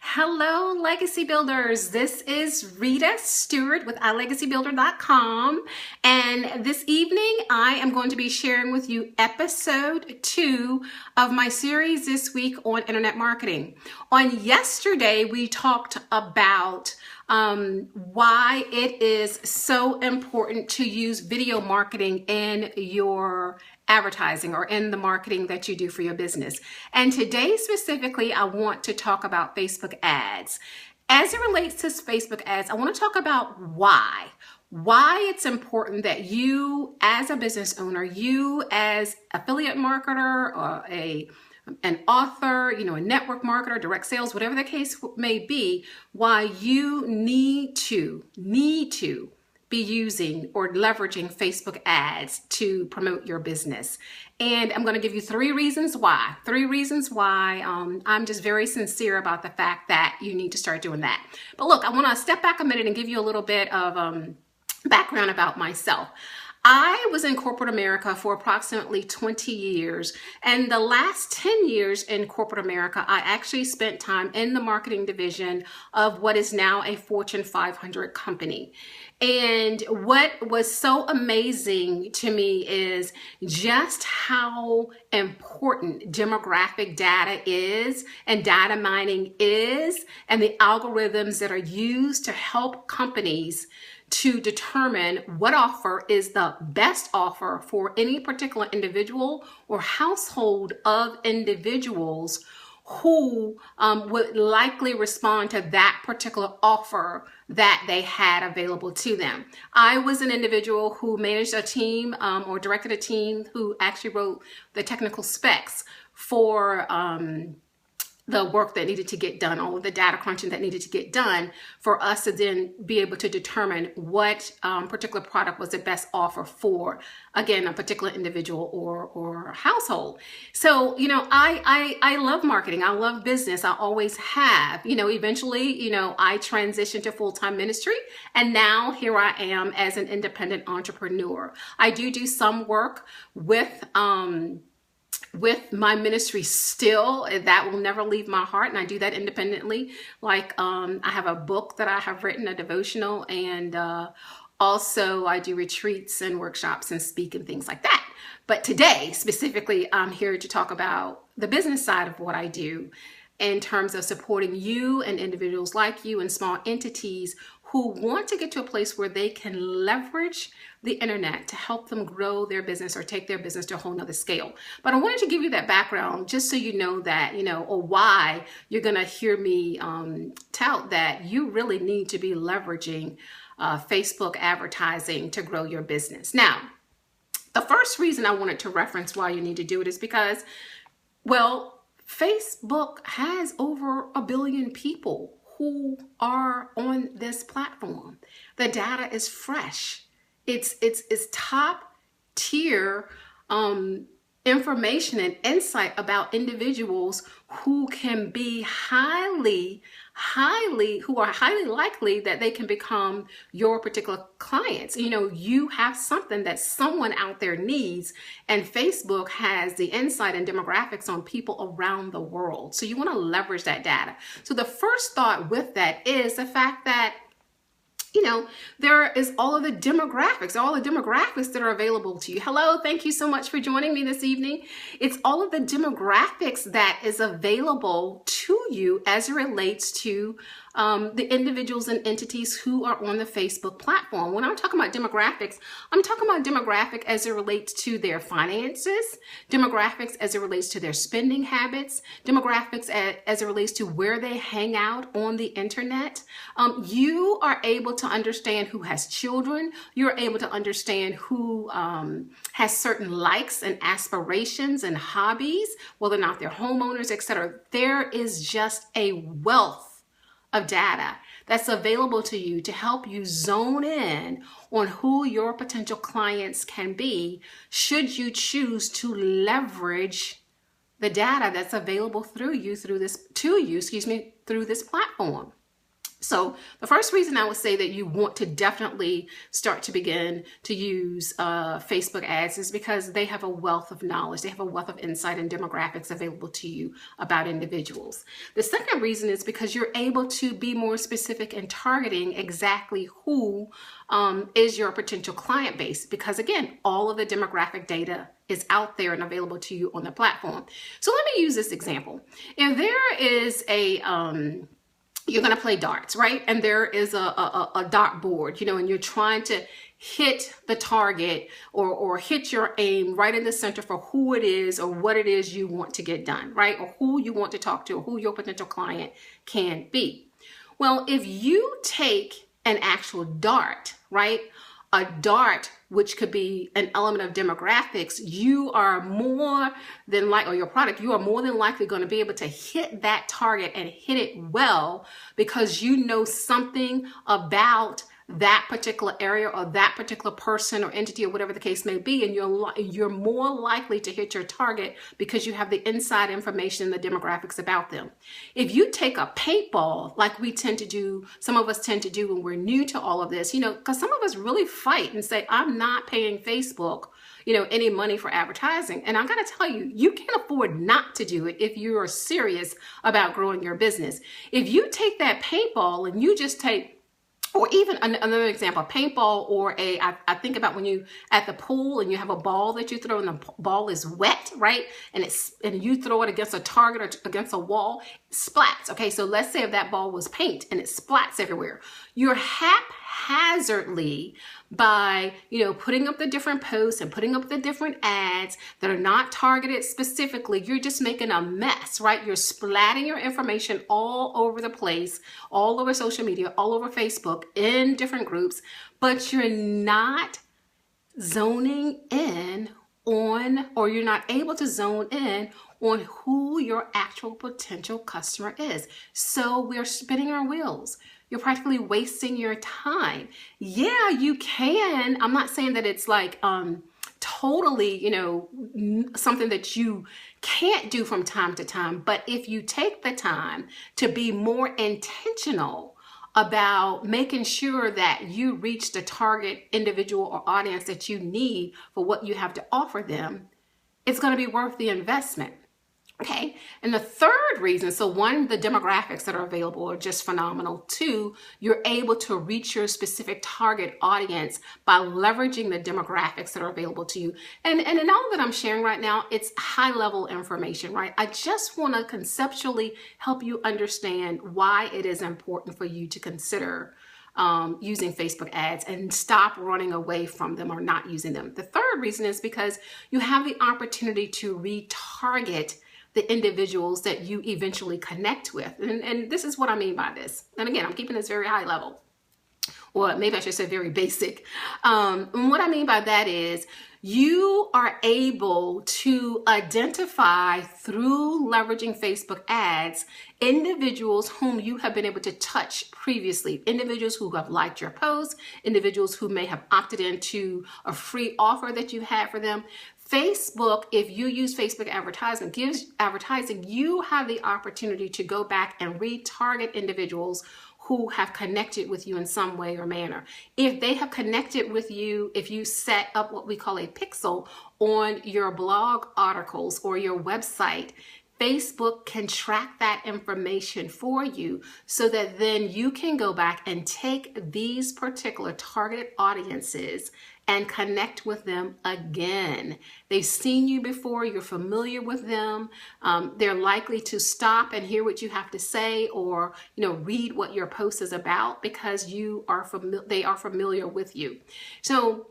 Hello, Legacy Builders. This is Rita Stewart with iLegacyBuilder.com. And this evening, I am going to be sharing with you episode 2 of my series this week on internet marketing. On yesterday, we talked about why it is so important to use video marketing in your advertising or in the marketing that you do for your business. And today specifically, I want to talk about Facebook ads. As it relates to Facebook ads, I want to talk about why it's important that you as a business owner, you as affiliate marketer or an author, a network marketer, direct sales, whatever the case may be, why you need to be using or leveraging Facebook ads to promote your business. And I'm going to give you 3 reasons why. 3 reasons why I'm just very sincere about the fact that you need to start doing that. But look, I want to step back a minute and give you a little bit of background about myself. I was in corporate America for approximately 20 years, and the last 10 years in corporate America, I actually spent time in the marketing division of what is now a Fortune 500 company. And what was so amazing to me is just how important demographic data is and data mining is, and the algorithms that are used to help companies to determine what offer is the best offer for any particular individual or household of individuals who would likely respond to that particular offer that they had available to them. I was an individual who managed a team or directed a team who actually wrote the technical specs for the work that needed to get done, all of the data crunching that needed to get done for us to then be able to determine what particular product was the best offer for, again, a particular individual or household. So, I love marketing. I love business. I always have. Eventually, I transitioned to full-time ministry, and now here I am as an independent entrepreneur. I do some work with my ministry still. That will never leave my heart, and I do that independently. Like I have a book that I have written, a devotional, and also I do retreats and workshops and speak and things like that. But today specifically, I'm here to talk about the business side of what I do in terms of supporting you and individuals like you and small entities who want to get to a place where they can leverage the internet to help them grow their business or take their business to a whole nother scale. But I wanted to give you that background just so you know that, or why you're going to hear me tout that you really need to be leveraging Facebook advertising to grow your business. Now, the first reason I wanted to reference why you need to do it is because, well, Facebook has over 1 billion people who are on this platform. The data is fresh. It's top tier information and insight about individuals who can be highly likely that they can become your particular clients. You have something that someone out there needs, and Facebook has the insight and demographics on people around the world. So you want to leverage that data. So the first thought with that is the fact that there is all the demographics that are available to you. Hello, thank you so much for joining me this evening. It's all of the demographics that is available to you as it relates to the individuals and entities who are on the Facebook platform. When I'm talking about demographics, I'm talking about demographic as it relates to their finances, demographics as it relates to their spending habits, demographics as it relates to where they hang out on the internet. You are able to understand who has children. You're able to understand who has certain likes and aspirations and hobbies, whether or not they're homeowners, etc. There is just a wealth of data that's available to you to help you zone in on who your potential clients can be should you choose to leverage the data that's available through this platform. So the first reason I would say that you want to definitely start to begin to use Facebook ads is because they have a wealth of knowledge. They have a wealth of insight and demographics available to you about individuals. The second reason is because you're able to be more specific in targeting exactly who is your potential client base. Because again, all of the demographic data is out there and available to you on the platform. So let me use this example. If there is you're going to play darts, right? And there is a dart board, and you're trying to hit the target or hit your aim right in the center for who it is or what it is you want to get done, right? Or who you want to talk to or who your potential client can be. Well, if you take an actual dart, right? A dart, which could be an element of demographics, you are more than likely, or your product, you are more than likely going to be able to hit that target and hit it well because you know something about that particular area or that particular person or entity or whatever the case may be, and you're more likely to hit your target because you have the inside information and the demographics about them. If you take a paintball, like we tend to do, some of us tend to do when we're new to all of this, because some of us really fight and say, I'm not paying Facebook any money for advertising. And I got to tell you, you can't afford not to do it if you are serious about growing your business. If you take that paintball and you just take, or even another example, paintball, or I think about when you at the pool and you have a ball that you throw and the ball is wet, right? And you throw it against a target or against a wall, it splats. Okay, so let's say if that ball was paint and it splats everywhere. You're haphazardly by, putting up the different posts and putting up the different ads that are not targeted specifically, you're just making a mess, right? You're splatting your information all over the place, all over social media, all over Facebook, in different groups, but you're not zoning in on, or you're not able to zone in on who your actual potential customer is. So we're spinning our wheels. You're practically wasting your time. Yeah, you can. I'm not saying that it's like totally, something that you can't do from time to time. But if you take the time to be more intentional about making sure that you reach the target individual or audience that you need for what you have to offer them, it's going to be worth the investment. Okay, and the third reason, so one, the demographics that are available are just phenomenal. Two, you're able to reach your specific target audience by leveraging the demographics that are available to you. And in all that I'm sharing right now, it's high level information, right? I just want to conceptually help you understand why it is important for you to consider using Facebook ads and stop running away from them or not using them. The third reason is because you have the opportunity to retarget the individuals that you eventually connect with. And this is what I mean by this. And again, I'm keeping this very high level, or maybe I should say very basic. And what I mean by that is you are able to identify through leveraging Facebook ads individuals whom you have been able to touch previously, individuals who have liked your posts, individuals who may have opted into a free offer that you had for them. Facebook, if you use Facebook advertising, you have the opportunity to go back and retarget individuals who have connected with you in some way or manner. If they have connected with you, if you set up what we call a pixel on your blog articles or your website, Facebook can track that information for you so that then you can go back and take these particular targeted audiences and connect with them again. They've seen you before, you're familiar with them. They're likely to stop and hear what you have to say or read what your post is about because they are familiar with you. So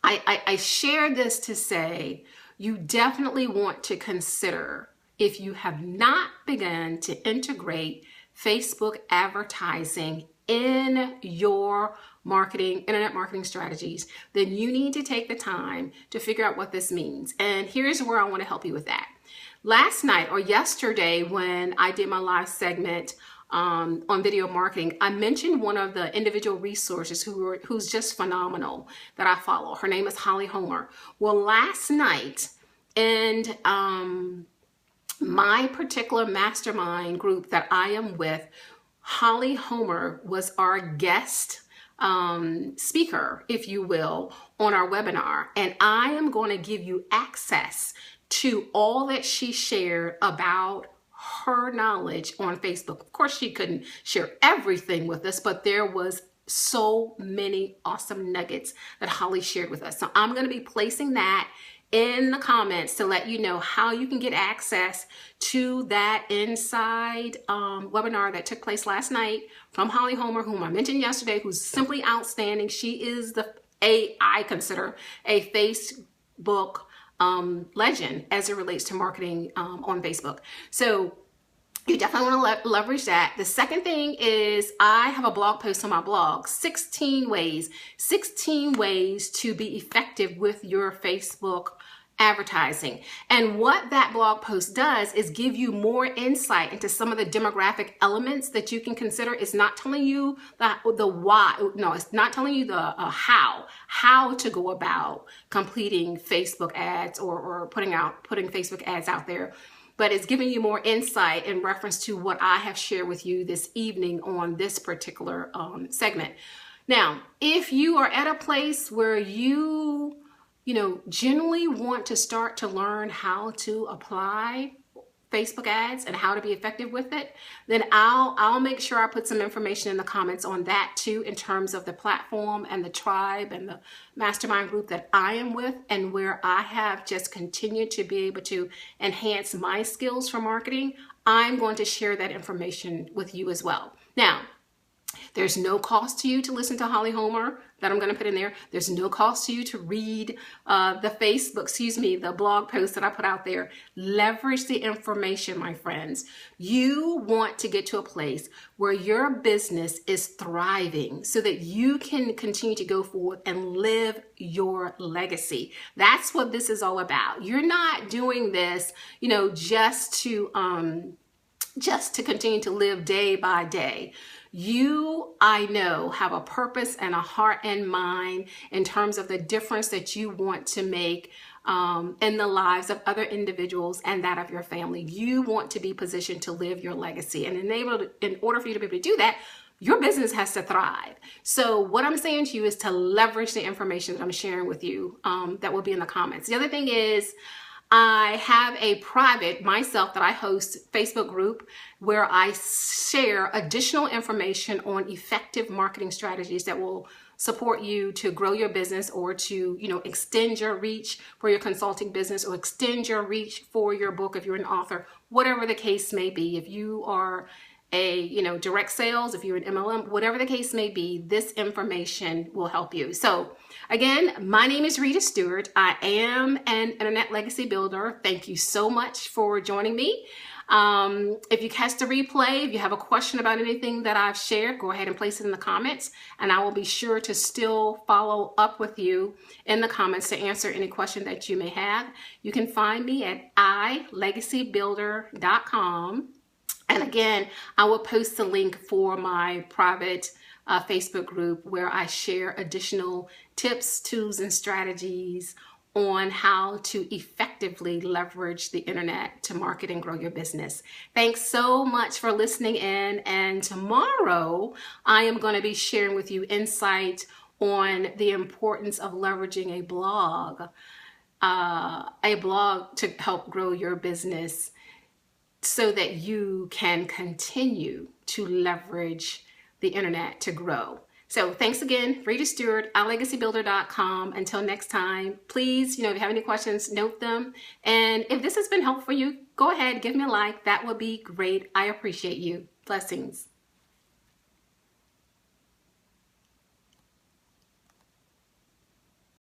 I share this to say you definitely want to consider, if you have not begun to integrate Facebook advertising in your internet marketing strategies, then you need to take the time to figure out what this means. And here's where I want to help you with that. Last night or yesterday, when I did my live segment on video marketing, I mentioned one of the individual resources who's just phenomenal that I follow. Her name is Holly Homer. Well, last night, and my particular mastermind group that I am with, Holly Homer was our guest speaker, if you will, on our webinar. And I am going to give you access to all that she shared about her knowledge on Facebook. Of course, she couldn't share everything with us, but there was so many awesome nuggets that Holly shared with us. So I'm going to be placing that in the comments to let you know how you can get access to that inside webinar that took place last night from Holly Homer, whom I mentioned yesterday, who's simply outstanding. She is I consider a Facebook legend as it relates to marketing on Facebook. So you definitely want to leverage that. The second thing is I have a blog post on my blog, 16 ways to be effective with your Facebook advertising. And what that blog post does is give you more insight into some of the demographic elements that you can consider. It's not telling you the why. No, it's not telling you the how to go about completing Facebook ads or putting Facebook ads out there. But it's giving you more insight in reference to what I have shared with you this evening on this particular segment. Now, if you are at a place where you generally want to start to learn how to apply Facebook ads and how to be effective with it, then I'll make sure I put some information in the comments on that too, in terms of the platform and the tribe and the mastermind group that I am with, and where I have just continued to be able to enhance my skills for marketing. I'm going to share that information with you as well. Now, there's no cost to you to listen to Holly Homer that I'm going to put in there. There's no cost to you to read the blog post that I put out there. Leverage the information, my friends. You want to get to a place where your business is thriving so that you can continue to go forward and live your legacy. That's what this is all about. You're not doing this, just to continue to live day by day. You, I know, have a purpose and a heart and mind in terms of the difference that you want to make in the lives of other individuals and that of your family. You want to be positioned to live your legacy. And in order for you to be able to do that, your business has to thrive. So what I'm saying to you is to leverage the information that I'm sharing with you that will be in the comments. The other thing is, I have a private, myself, that I host Facebook group where I share additional information on effective marketing strategies that will support you to grow your business or to, extend your reach for your consulting business or extend your reach for your book if you're an author, whatever the case may be. If you are direct sales, if you're an MLM, whatever the case may be, this information will help you. So again, my name is Rita Stewart. I am an internet legacy builder. Thank you so much for joining me. If you catch the replay, if you have a question about anything that I've shared, go ahead and place it in the comments, and I will be sure to still follow up with you in the comments to answer any question that you may have. You can find me at ilegacybuilder.com. And again, I will post the link for my private Facebook group where I share additional tips, tools, and strategies on how to effectively leverage the internet to market and grow your business. Thanks so much for listening in. And tomorrow, I am going to be sharing with you insight on the importance of leveraging a blog to help grow your business, so that you can continue to leverage the internet to grow. So thanks again, Rita Stewart, ilegacybuilder.com. Until next time, please, if you have any questions, note them. And if this has been helpful for you, go ahead, give me a like. That would be great. I appreciate you. Blessings.